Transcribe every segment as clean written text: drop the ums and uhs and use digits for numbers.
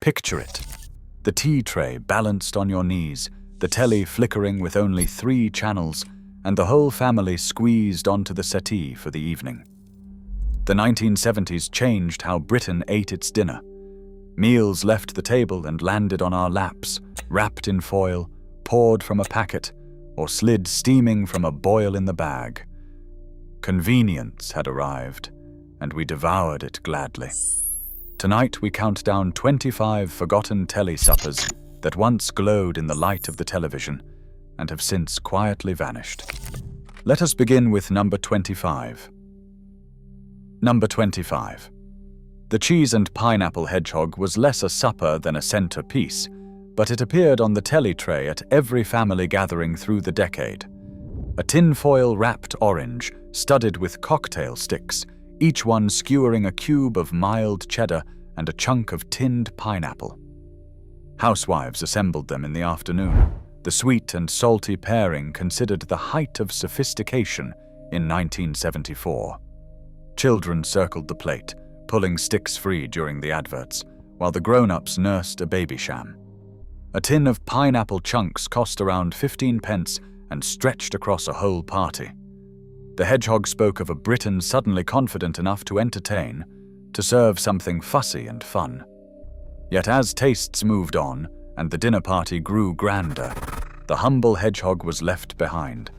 Picture it. The tea tray balanced on your knees, the telly flickering with only 3 channels, and the whole family squeezed onto the settee for the evening. The 1970s changed how Britain ate its dinner. Meals left the table and landed on our laps, wrapped in foil, poured from a packet, or slid steaming from a boil in the bag. Convenience had arrived, and we devoured it gladly. Tonight we count down 25 forgotten telly suppers that once glowed in the light of the television and have since quietly vanished. Let us begin with number 25. Number 25. The cheese and pineapple hedgehog was less a supper than a centerpiece, but it appeared on the telly tray at every family gathering through the decade. A tinfoil wrapped orange, studded with cocktail sticks, each one skewering a cube of mild cheddar and a chunk of tinned pineapple. Housewives assembled them in the afternoon, the sweet and salty pairing considered the height of sophistication in 1974. Children circled the plate, pulling sticks free during the adverts, while the grown-ups nursed a baby sham. A tin of pineapple chunks cost around 15 pence and stretched across a whole party. The hedgehog spoke of a Britain suddenly confident enough to entertain, to serve something fussy and fun. Yet as tastes moved on and the dinner party grew grander, the humble hedgehog was left behind,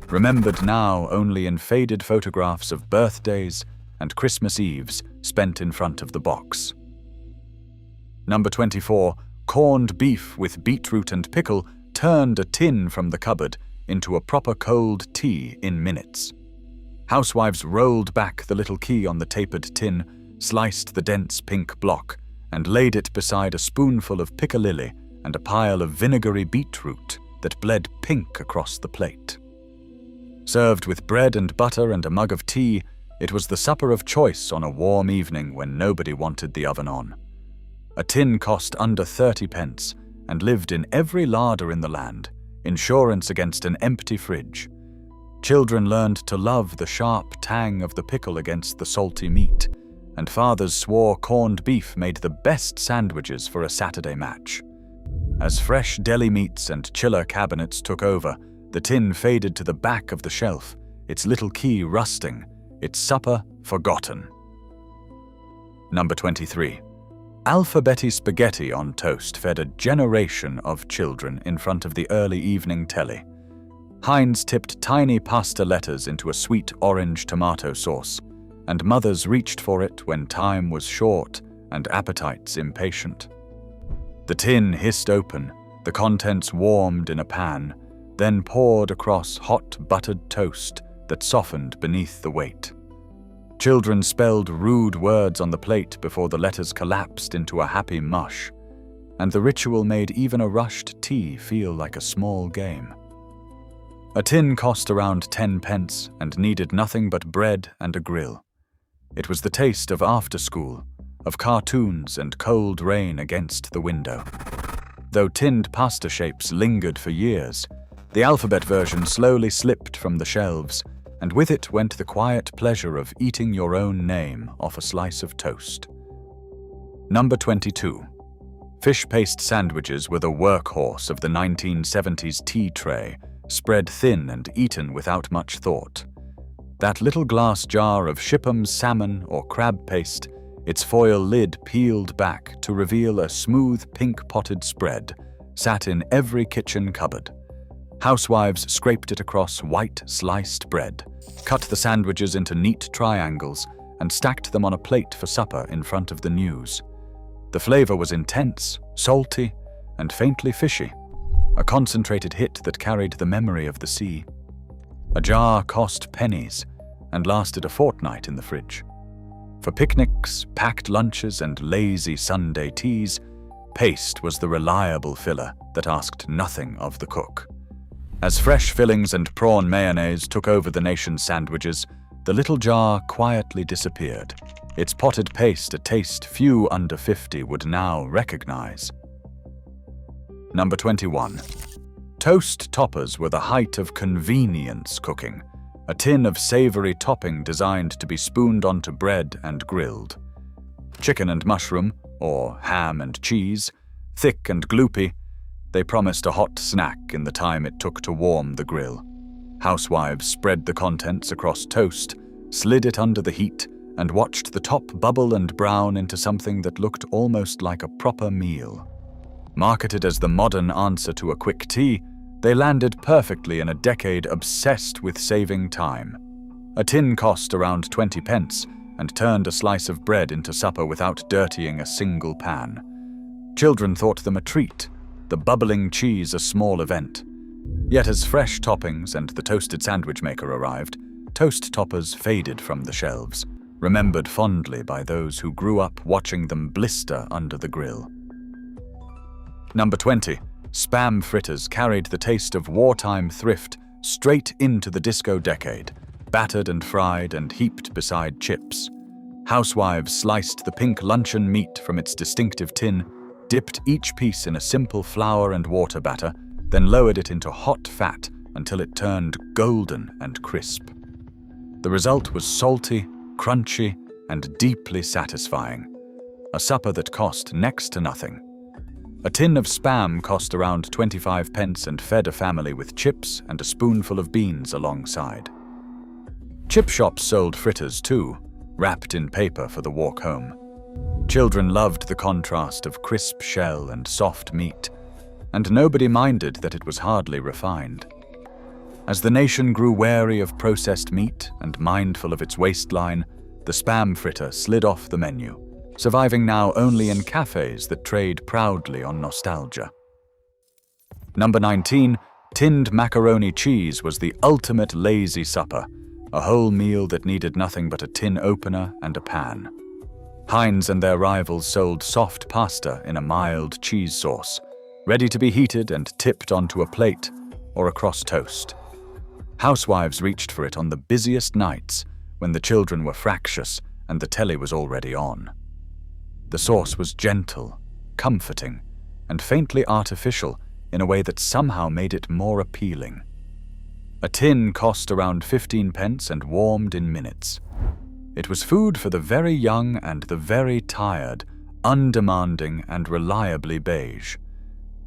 remembered now only in faded photographs of birthdays and Christmas Eves spent in front of the box. Number 24, corned beef with beetroot and pickle turned a tin from the cupboard into a proper cold tea in minutes. Housewives rolled back the little key on the tapered tin, sliced the dense pink block, and laid it beside a spoonful of piccalilli and a pile of vinegary beetroot that bled pink across the plate. Served with bread and butter and a mug of tea, it was the supper of choice on a warm evening when nobody wanted the oven on. A tin cost under 30 pence and lived in every larder in the land, insurance against an empty fridge. Children learned to love the sharp tang of the pickle against the salty meat, and fathers swore corned beef made the best sandwiches for a Saturday match. As fresh deli meats and chiller cabinets took over, the tin faded to the back of the shelf, its little key rusting, its supper forgotten. Number 23. Alphabeti spaghetti on toast fed a generation of children in front of the early evening telly. Heinz tipped tiny pasta letters into a sweet orange tomato sauce, and mothers reached for it when time was short and appetites impatient. The tin hissed open, the contents warmed in a pan, then poured across hot buttered toast that softened beneath the weight. Children spelled rude words on the plate before the letters collapsed into a happy mush, and the ritual made even a rushed tea feel like a small game. A tin cost around 10 pence and needed nothing but bread and a grill. It was the taste of after school, of cartoons and cold rain against the window. Though tinned pasta shapes lingered for years, the alphabet version slowly slipped from the shelves, and with it went the quiet pleasure of eating your own name off a slice of toast. Number 22. Fish paste sandwiches were the workhorse of the 1970s tea tray, spread thin and eaten without much thought. That little glass jar of Shipham's salmon or crab paste, its foil lid peeled back to reveal a smooth pink-potted spread, sat in every kitchen cupboard. Housewives scraped it across white sliced bread, cut the sandwiches into neat triangles, and stacked them on a plate for supper in front of the news. The flavor was intense, salty, and faintly fishy, a concentrated hit that carried the memory of the sea. A jar cost pennies and lasted a fortnight in the fridge. For picnics, packed lunches, and lazy Sunday teas, paste was the reliable filler that asked nothing of the cook. As fresh fillings and prawn mayonnaise took over the nation's sandwiches, the little jar quietly disappeared, its potted paste a taste few under 50 would now recognize. Number 21. Toast toppers were the height of convenience cooking, a tin of savory topping designed to be spooned onto bread and grilled. Chicken and mushroom, or ham and cheese, thick and gloopy, they promised a hot snack in the time it took to warm the grill. Housewives spread the contents across toast, slid it under the heat, and watched the top bubble and brown into something that looked almost like a proper meal. Marketed as the modern answer to a quick tea, they landed perfectly in a decade obsessed with saving time. A tin cost around 20 pence and turned a slice of bread into supper without dirtying a single pan. Children thought them a treat, the bubbling cheese a small event. Yet as fresh toppings and the toasted sandwich maker arrived, toast toppers faded from the shelves, remembered fondly by those who grew up watching them blister under the grill. Number 20. Spam fritters carried the taste of wartime thrift straight into the disco decade, battered and fried and heaped beside chips. Housewives sliced the pink luncheon meat from its distinctive tin, dipped each piece in a simple flour and water batter, then lowered it into hot fat until it turned golden and crisp. The result was salty, crunchy, and deeply satisfying. A supper that cost next to nothing. A tin of Spam cost around 25 pence and fed a family with chips and a spoonful of beans alongside. Chip shops sold fritters too, wrapped in paper for the walk home. Children loved the contrast of crisp shell and soft meat, and nobody minded that it was hardly refined. As the nation grew wary of processed meat and mindful of its waistline, the Spam fritter slid off the menu, surviving now only in cafes that trade proudly on nostalgia. Number 19, tinned macaroni cheese was the ultimate lazy supper, a whole meal that needed nothing but a tin opener and a pan. Heinz and their rivals sold soft pasta in a mild cheese sauce, ready to be heated and tipped onto a plate or across toast. Housewives reached for it on the busiest nights when the children were fractious and the telly was already on. The sauce was gentle, comforting, and faintly artificial in a way that somehow made it more appealing. A tin cost around 15 pence and warmed in minutes. It was food for the very young and the very tired, undemanding and reliably beige.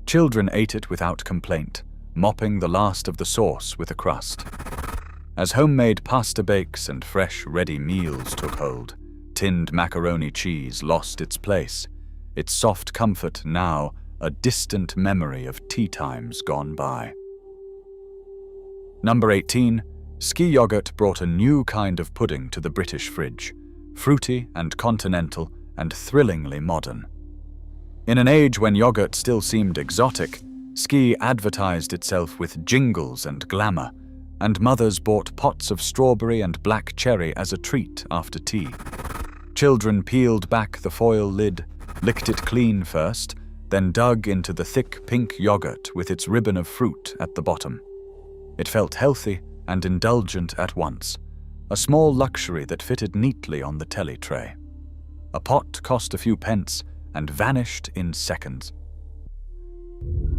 Children ate it without complaint, mopping the last of the sauce with a crust. As homemade pasta bakes and fresh, ready meals took hold, tinned macaroni cheese lost its place, its soft comfort now a distant memory of tea times gone by. Number 18. Ski yogurt brought a new kind of pudding to the British fridge, fruity and continental and thrillingly modern. In an age when yogurt still seemed exotic, Ski advertised itself with jingles and glamour, and mothers bought pots of strawberry and black cherry as a treat after tea. Children peeled back the foil lid, licked it clean first, then dug into the thick pink yogurt with its ribbon of fruit at the bottom. It felt healthy and indulgent at once, a small luxury that fitted neatly on the telly tray. A pot cost a few pence and vanished in seconds.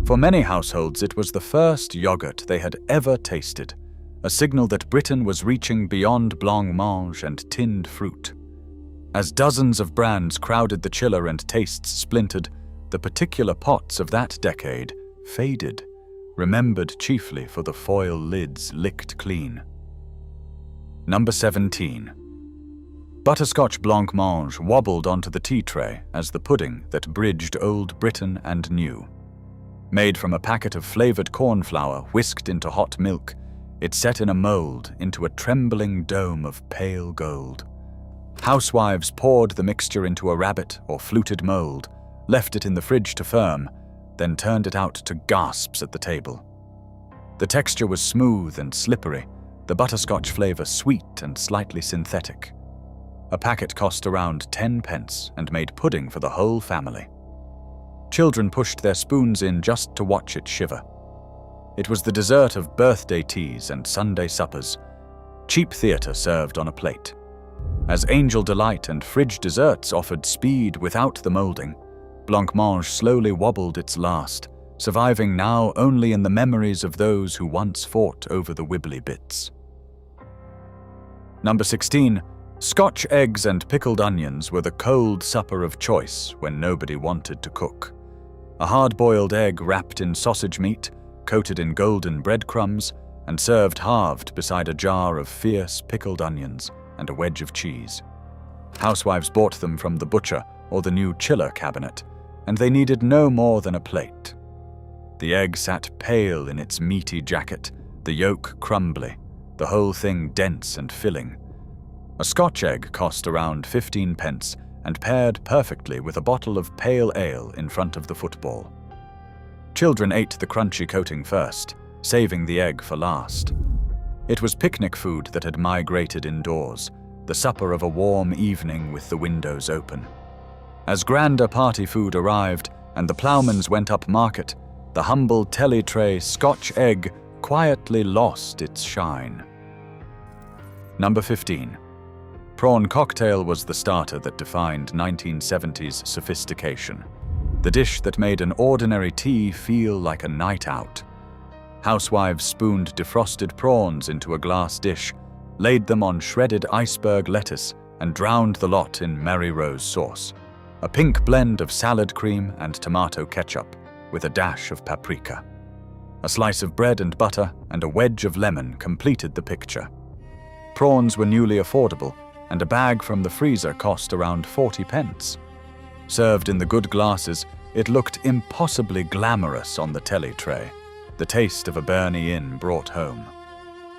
For many households, it was the first yogurt they had ever tasted, a signal that Britain was reaching beyond blancmange and tinned fruit. As dozens of brands crowded the chiller and tastes splintered, the particular pots of that decade faded, remembered chiefly for the foil lids licked clean. Number 17. Butterscotch blancmange wobbled onto the tea tray as the pudding that bridged old Britain and new. Made from a packet of flavored corn flour whisked into hot milk, it set in a mold into a trembling dome of pale gold. Housewives poured the mixture into a rabbit or fluted mold, left it in the fridge to firm, then turned it out to gasps at the table. The texture was smooth and slippery, the butterscotch flavor sweet and slightly synthetic. A packet cost around 10 pence and made pudding for the whole family. Children pushed their spoons in just to watch it shiver. It was the dessert of birthday teas and Sunday suppers, cheap theatre served on a plate. As Angel Delight and fridge desserts offered speed without the moulding, blancmange slowly wobbled its last, surviving now only in the memories of those who once fought over the wibbly bits. Number 16. Scotch eggs and pickled onions were the cold supper of choice when nobody wanted to cook. A hard-boiled egg wrapped in sausage meat, coated in golden breadcrumbs, and served halved beside a jar of fierce pickled onions and a wedge of cheese. Housewives bought them from the butcher or the new chiller cabinet, and they needed no more than a plate. The egg sat pale in its meaty jacket, the yolk crumbly, the whole thing dense and filling. A Scotch egg cost around 15 pence and paired perfectly with a bottle of pale ale in front of the football. Children ate the crunchy coating first, saving the egg for last. It was picnic food that had migrated indoors, the supper of a warm evening with the windows open. As grander party food arrived and the ploughmans went up market, the humble Telly tray Scotch egg quietly lost its shine. Number 15. Prawn cocktail was the starter that defined 1970s sophistication. The dish that made an ordinary tea feel like a night out. Housewives spooned defrosted prawns into a glass dish, laid them on shredded iceberg lettuce, and drowned the lot in Mary Rose sauce, a pink blend of salad cream and tomato ketchup, with a dash of paprika. A slice of bread and butter and a wedge of lemon completed the picture. Prawns were newly affordable, and a bag from the freezer cost around 40 pence. Served in the good glasses, it looked impossibly glamorous on the Telly tray, the taste of a Burney Inn brought home.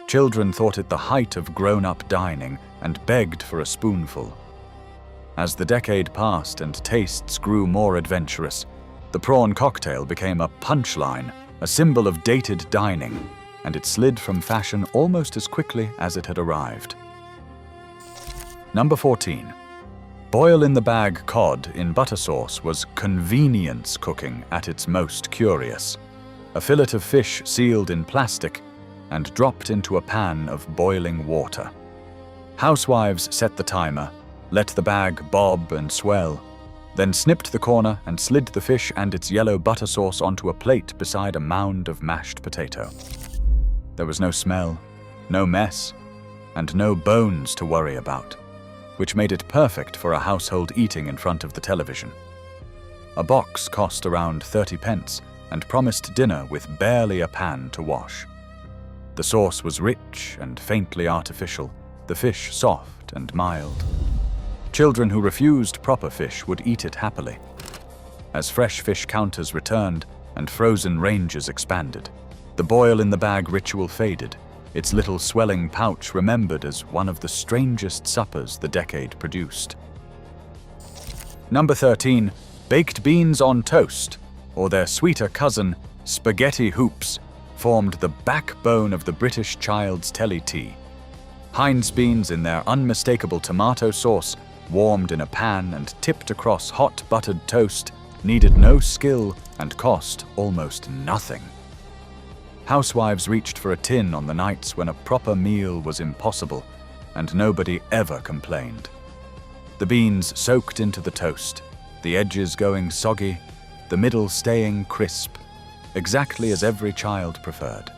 Children thought it the height of grown-up dining and begged for a spoonful. As the decade passed and tastes grew more adventurous, the prawn cocktail became a punchline, a symbol of dated dining, and it slid from fashion almost as quickly as it had arrived. Number 14. Boil-in-the-bag cod in butter sauce was convenience cooking at its most curious. A fillet of fish sealed in plastic and dropped into a pan of boiling water. Housewives set the timer, let the bag bob and swell, then snipped the corner and slid the fish and its yellow butter sauce onto a plate beside a mound of mashed potato. There was no smell, no mess, and no bones to worry about, which made it perfect for a household eating in front of the television. A box cost around 30 pence and promised dinner with barely a pan to wash. The sauce was rich and faintly artificial, the fish soft and mild. Children who refused proper fish would eat it happily. As fresh fish counters returned and frozen ranges expanded, the boil-in-the-bag ritual faded, its little swelling pouch remembered as one of the strangest suppers the decade produced. Number 13. Baked beans on toast, or their sweeter cousin, spaghetti hoops, formed the backbone of the British child's Telly tea. Heinz beans in their unmistakable tomato sauce, warmed in a pan and tipped across hot buttered toast, needed no skill and cost almost nothing. Housewives reached for a tin on the nights when a proper meal was impossible, and nobody ever complained. The beans soaked into the toast, the edges going soggy, the middle staying crisp, exactly as every child preferred.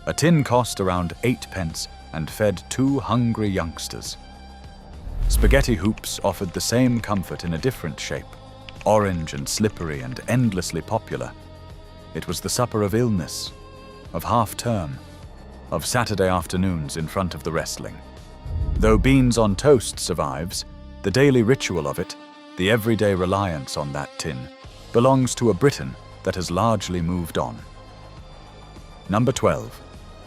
A tin cost around 8 pence and fed 2 hungry youngsters. Spaghetti hoops offered the same comfort in a different shape, orange and slippery and endlessly popular. It was the supper of illness, of half-term, of Saturday afternoons in front of the wrestling. Though beans on toast survives, the daily ritual of it, the everyday reliance on that tin, belongs to a Britain that has largely moved on. Number 12.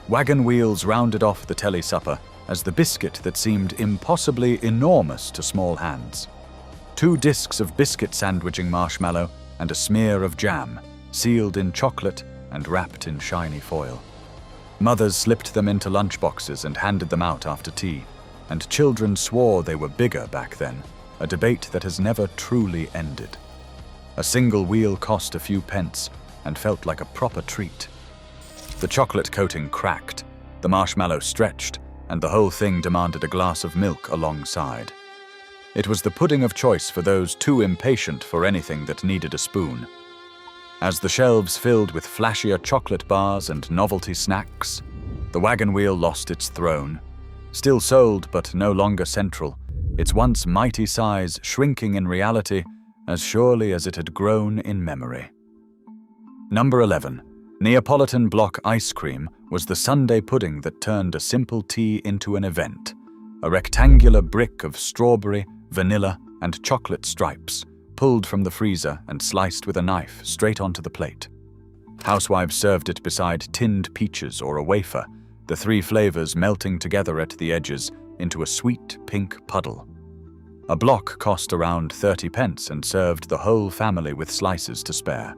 Wagon wheels rounded off the Telly supper as the biscuit that seemed impossibly enormous to small hands. 2 discs of biscuit sandwiching marshmallow and a smear of jam, sealed in chocolate and wrapped in shiny foil. Mothers slipped them into lunchboxes and handed them out after tea, and children swore they were bigger back then, a debate that has never truly ended. A single wheel cost a few pence and felt like a proper treat. The chocolate coating cracked, the marshmallow stretched, and the whole thing demanded a glass of milk alongside. It was the pudding of choice for those too impatient for anything that needed a spoon. As the shelves filled with flashier chocolate bars and novelty snacks, the wagon wheel lost its throne, Still sold but no longer central, its once mighty size shrinking in reality as surely as it had grown in memory. Number 11. Neapolitan block ice cream was the sundae pudding that turned a simple tea into an event. A rectangular brick of strawberry, vanilla, and chocolate stripes, pulled from the freezer and sliced with a knife straight onto the plate. Housewives served it beside tinned peaches or a wafer, the three flavors melting together at the edges into a sweet pink puddle. A block cost around 30 pence and served the whole family with slices to spare.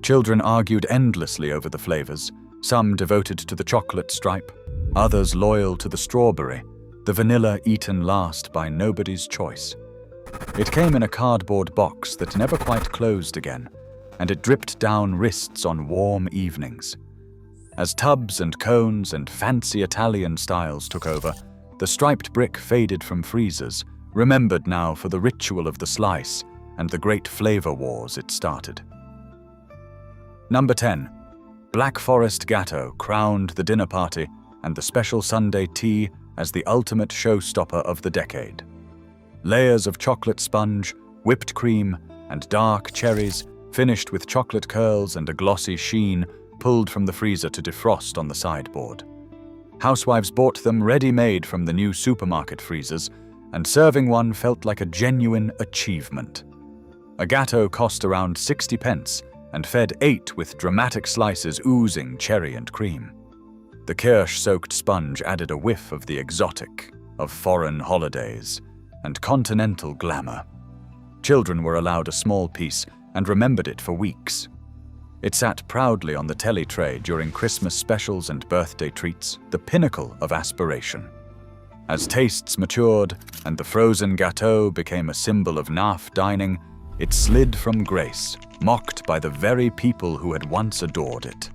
Children argued endlessly over the flavors, some devoted to the chocolate stripe, others loyal to the strawberry, the vanilla eaten last by nobody's choice. It came in a cardboard box that never quite closed again, and it dripped down wrists on warm evenings. As tubs and cones and fancy Italian styles took over, the striped brick faded from freezers, remembered now for the ritual of the slice and the great flavor wars it started. Number 10. Black Forest Gatto crowned the dinner party and the special Sunday tea as the ultimate showstopper of the decade. Layers of chocolate sponge, whipped cream, and dark cherries, finished with chocolate curls and a glossy sheen, pulled from the freezer to defrost on the sideboard. Housewives bought them ready-made from the new supermarket freezers, and serving one felt like a genuine achievement. A gatto cost around 60 pence and fed 8 with dramatic slices oozing cherry and cream. The kirsch-soaked sponge added a whiff of the exotic, of foreign holidays, and continental glamour. Children were allowed a small piece and remembered it for weeks. It sat proudly on the Telly tray during Christmas specials and birthday treats, the pinnacle of aspiration. As tastes matured and the frozen gâteau became a symbol of naff dining, it slid from grace, mocked by the very people who had once adored it.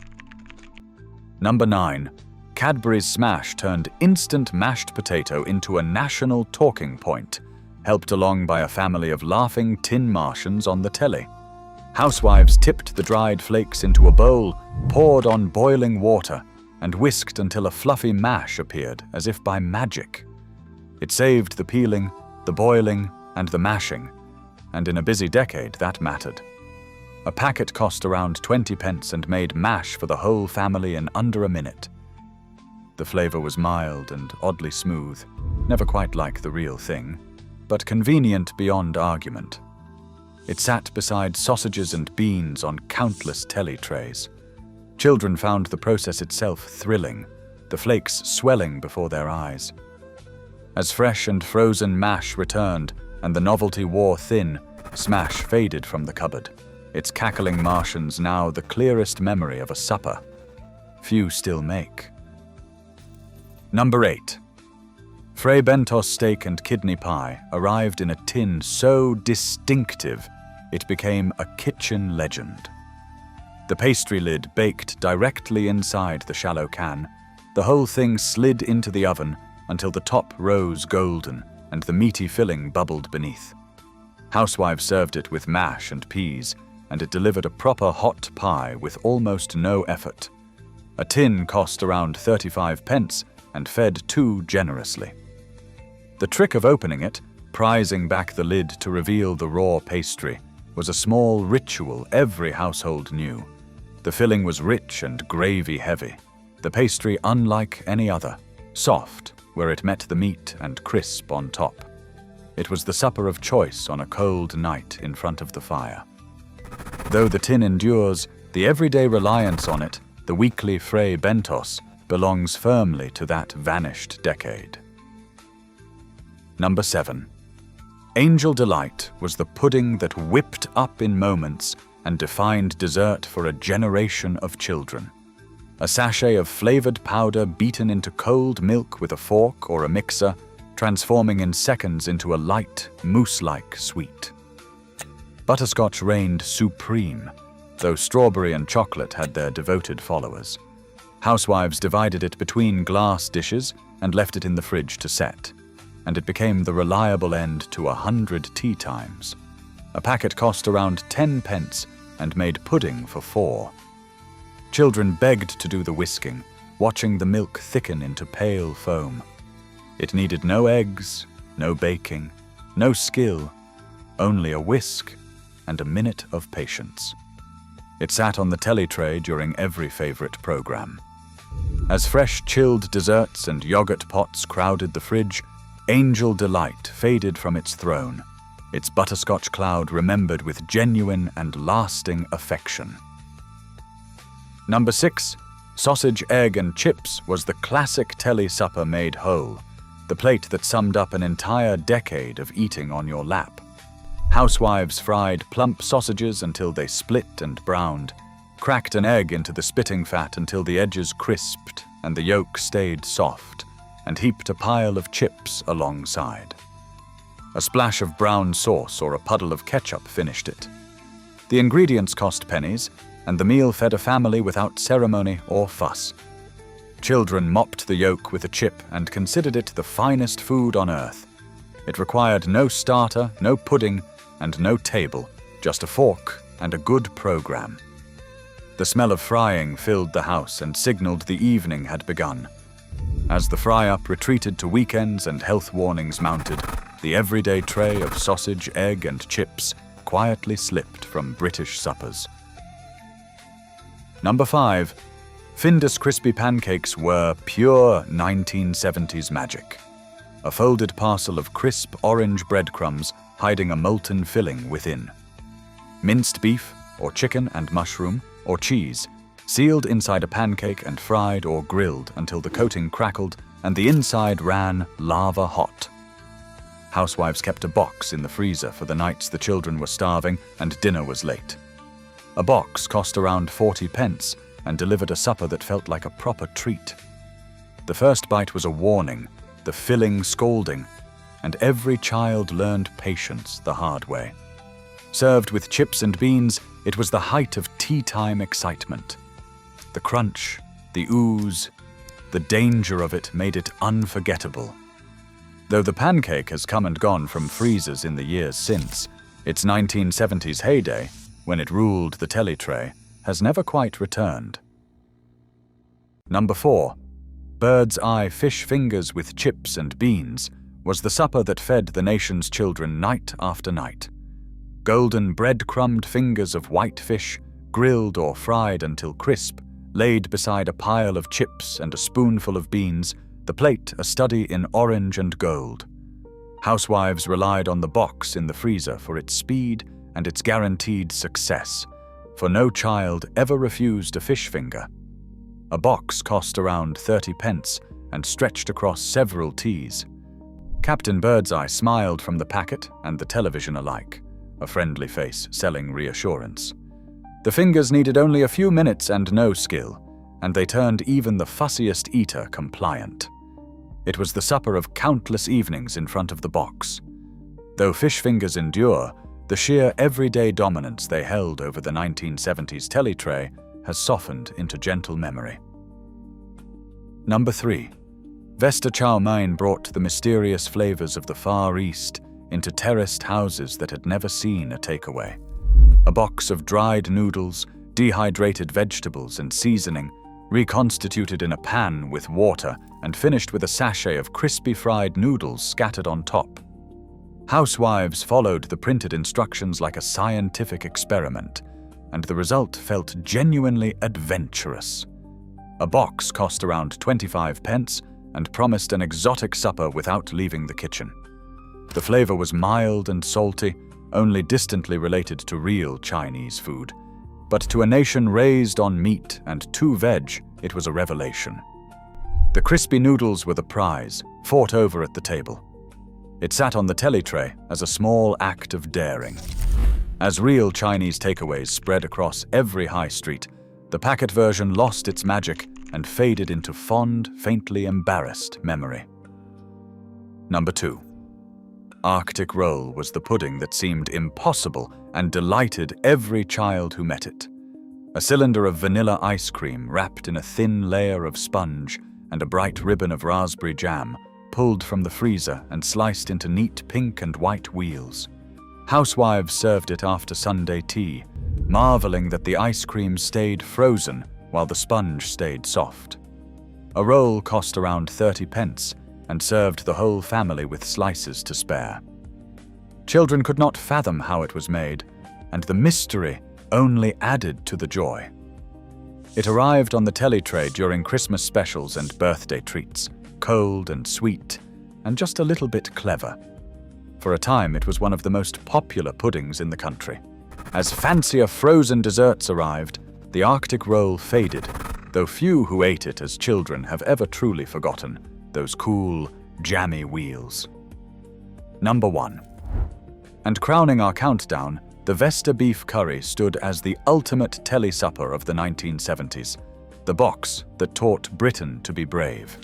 Number 9. Cadbury's Smash turned instant mashed potato into a national talking point, helped along by a family of laughing tin Martians on the telly. Housewives tipped the dried flakes into a bowl, poured on boiling water, and whisked until a fluffy mash appeared as if by magic. It saved the peeling, the boiling, and the mashing, and in a busy decade that mattered. A packet cost around 20 pence and made mash for the whole family in under a minute. The flavor was mild and oddly smooth, never quite like the real thing, but convenient beyond argument. It sat beside sausages and beans on countless telly trays. Children found the process itself thrilling, the flakes swelling before their eyes. As fresh and frozen mash returned and the novelty wore thin, Smash faded from the cupboard, its cackling Martians now the clearest memory of a supper few still make. Number 8. Fray Bentos steak and kidney pie arrived in a tin so distinctive it became a kitchen legend. The pastry lid baked directly inside the shallow can, the whole thing slid into the oven until the top rose golden and the meaty filling bubbled beneath. Housewives served it with mash and peas, and it delivered a proper hot pie with almost no effort. A tin cost around 35 pence and fed 2 generously. The trick of opening it, prizing back the lid to reveal the raw pastry, was a small ritual every household knew. The filling was rich and gravy-heavy, the pastry unlike any other, soft where it met the meat and crisp on top. It was the supper of choice on a cold night in front of the fire. Though the tin endures, the everyday reliance on it, the weekly Fray Bentos, belongs firmly to that vanished decade. Number 7. Angel Delight was the pudding that whipped up in moments and defined dessert for a generation of children. A sachet of flavored powder beaten into cold milk with a fork or a mixer, transforming in seconds into a light, mousse-like sweet. Butterscotch reigned supreme, though strawberry and chocolate had their devoted followers. Housewives divided it between glass dishes and left it in the fridge to set, and it became the reliable end to 100 tea times. A packet cost around 10 pence and made pudding for 4. Children begged to do the whisking, watching the milk thicken into pale foam. It needed no eggs, no baking, no skill, only a whisk and a minute of patience. It sat on the telly tray during every favorite program. As fresh chilled desserts and yogurt pots crowded the fridge, Angel Delight faded from its throne, its butterscotch cloud remembered with genuine and lasting affection. Number 6. Sausage, egg, and chips was the classic telly supper made whole, the plate that summed up an entire decade of eating on your lap. Housewives fried plump sausages until they split and browned, cracked an egg into the spitting fat until the edges crisped and the yolk stayed soft, and heaped a pile of chips alongside. A splash of brown sauce or a puddle of ketchup finished it. The ingredients cost pennies, and the meal fed a family without ceremony or fuss. Children mopped the yolk with a chip and considered it the finest food on earth. It required no starter, no pudding, and no table, just a fork and a good program. The smell of frying filled the house and signaled the evening had begun. As the fry-up retreated to weekends and health warnings mounted, the everyday tray of sausage, egg, and chips quietly slipped from British suppers. Number 5. Findus crispy pancakes were pure 1970s magic. A folded parcel of crisp orange breadcrumbs hiding a molten filling within. Minced beef, or chicken and mushroom, or cheese, sealed inside a pancake and fried or grilled until the coating crackled and the inside ran lava hot. Housewives kept a box in the freezer for the nights the children were starving and dinner was late. A box cost around 40 pence and delivered a supper that felt like a proper treat. The first bite was a warning, the filling scalding, and every child learned patience the hard way. Served with chips and beans, it was the height of tea-time excitement. The crunch, the ooze, the danger of it made it unforgettable. Though the pancake has come and gone from freezers in the years since, its 1970s heyday, when it ruled the telly tray, has never quite returned. Number 4. Bird's eye fish fingers with chips and beans was the supper that fed the nation's children night after night. Golden bread-crumbed fingers of white fish, grilled or fried until crisp, laid beside a pile of chips and a spoonful of beans, the plate a study in orange and gold. Housewives relied on the box in the freezer for its speed and its guaranteed success, for no child ever refused a fish finger. A box cost around 30 pence and stretched across several teas. Captain Birdseye smiled from the packet and the television alike, a friendly face selling reassurance. The fingers needed only a few minutes and no skill, and they turned even the fussiest eater compliant. It was the supper of countless evenings in front of the box. Though fish fingers endure, the sheer everyday dominance they held over the 1970s telly tray has softened into gentle memory. Number 3. Vesta chow mein brought the mysterious flavors of the Far East into terraced houses that had never seen a takeaway. A box of dried noodles, dehydrated vegetables and seasoning, reconstituted in a pan with water and finished with a sachet of crispy fried noodles scattered on top. Housewives followed the printed instructions like a scientific experiment, and the result felt genuinely adventurous. A box cost around 25 pence and promised an exotic supper without leaving the kitchen. The flavor was mild and salty, only distantly related to real Chinese food. But to a nation raised on meat and 2 veg, it was a revelation. The crispy noodles were the prize, fought over at the table. It sat on the telly tray as a small act of daring. As real Chinese takeaways spread across every high street, the packet version lost its magic and faded into fond, faintly embarrassed memory. Number 2. Arctic roll was the pudding that seemed impossible and delighted every child who met it. A cylinder of vanilla ice cream wrapped in a thin layer of sponge and a bright ribbon of raspberry jam, pulled from the freezer and sliced into neat pink and white wheels. Housewives served it after Sunday tea, marveling that the ice cream stayed frozen while the sponge stayed soft. A roll cost around 30 pence, and served the whole family with slices to spare. Children could not fathom how it was made, and the mystery only added to the joy. It arrived on the Telly tray during Christmas specials and birthday treats, cold and sweet, and just a little bit clever. For a time, it was one of the most popular puddings in the country. As fancier frozen desserts arrived, the Arctic roll faded, though few who ate it as children have ever truly forgotten those cool, jammy wheels. Number 1. And crowning our countdown, the Vesta beef curry stood as the ultimate Telly supper of the 1970s, the box that taught Britain to be brave.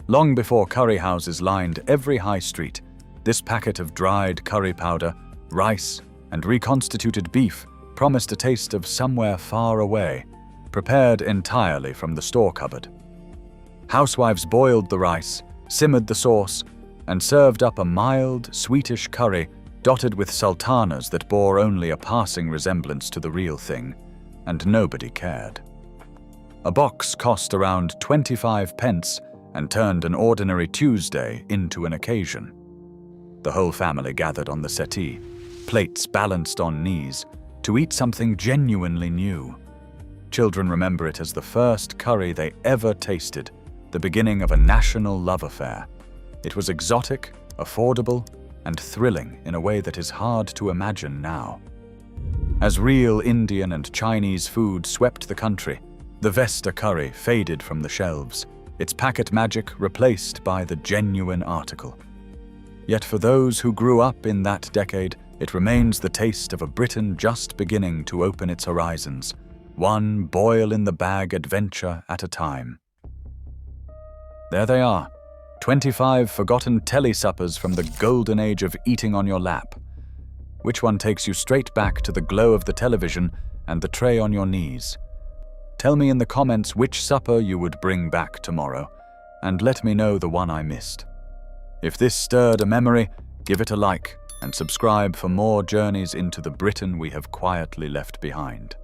Long before curry houses lined every high street, this packet of dried curry powder, rice, and reconstituted beef promised a taste of somewhere far away, prepared entirely from the store cupboard. Housewives boiled the rice, simmered the sauce, and served up a mild, sweetish curry dotted with sultanas that bore only a passing resemblance to the real thing, and nobody cared. A box cost around 25 pence and turned an ordinary Tuesday into an occasion. The whole family gathered on the settee, plates balanced on knees, to eat something genuinely new. Children remember it as the first curry they ever tasted, the beginning of a national love affair. It was exotic, affordable, and thrilling in a way that is hard to imagine now. As real Indian and Chinese food swept the country, the Vesta curry faded from the shelves, its packet magic replaced by the genuine article. Yet for those who grew up in that decade, it remains the taste of a Britain just beginning to open its horizons, one boil-in-the-bag adventure at a time. There they are, 25 forgotten Telly suppers from the golden age of eating on your lap. Which one takes you straight back to the glow of the television and the tray on your knees? Tell me in the comments which supper you would bring back tomorrow, and let me know the one I missed. If this stirred a memory, give it a like and subscribe for more journeys into the Britain we have quietly left behind.